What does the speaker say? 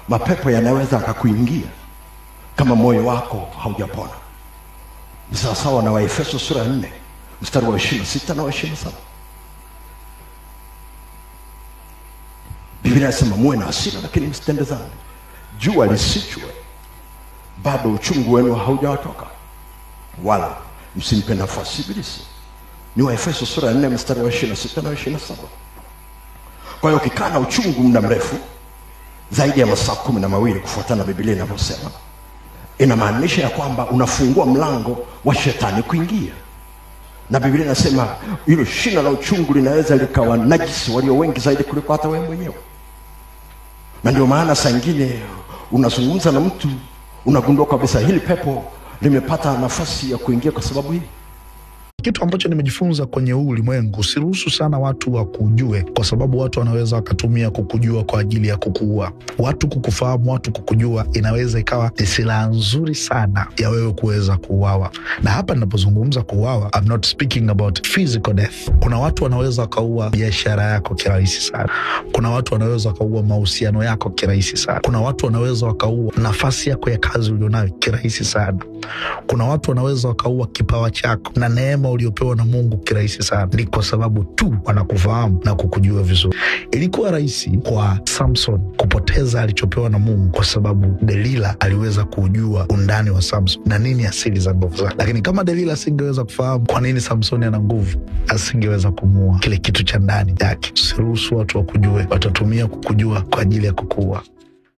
mapepo yanaweza akakuingia kama moyo wako haujapona. Ni sawasawa na Waefeso sura ya 4 mstari wa 26 na 27. Biblia inasema muwe na hasira lakini msitende dhambi. Jua lisichwe bado uchungu wenu haujawatoka, wala msimpe nafasi ibilisi. Ni Waefeso sura ya 4 mstari wa 26 na 27. Kwa hiyo ukikaa na uchungu muda mrefu zaidi ya masaa 12 kufuatana na Biblia inavyosema, inamaanisha ya kwamba unafungua mlango wa shetani kuingia. Na Biblia inasema hilo shina la uchungu linaweza likawa najisi walio wengi zaidi kuliko hata wewe mwenyewe. Na ndio maana saa nyingine unazungumza na mtu unagundua kabisa hili pepo limepata nafasi ya kuingia kwa sababu hii. Kitu ambacho nimejifunza kwenye huu ulimwengu, usiruhusu sana watu wakujue, kwa sababu watu wanaweza wakatumia kukujua kwa ajili ya kukuua. Watu kukufahamu, watu kukujua inaweza ikawa ni silaha nzuri sana ya wewe kuweza kuuawa. Na hapa ninapozungumza kuuawa, I'm not speaking about physical death. Kuna watu wanaweza wakaua biashara yako kirahisi sana. Kuna watu wanaweza wakaua mahusiano yako kirahisi sana. Kuna watu wanaweza wakaua nafasi yako ya kazi ulionayo kirahisi sana. Kuna watu wanaweza wakaua kipawa chako na neema uliopewa na Mungu kirahisi sana. Ni kwa sababu tu wanakufahamu na kukujua vizuri. Ilikuwa rahisi kwa Samson kupoteza alichopewa na Mungu kwa sababu Delila aliweza kujua undani wa Samson na nini asili za nguvu zake. Lakini kama Delila asingeweza kufahamu kwa nini Samson ana nguvu, asingeweza kumuua kile kitu cha ndani yake. Usiruhusu watu wakujue, watatumia kukujua kwa ajili ya kukuua.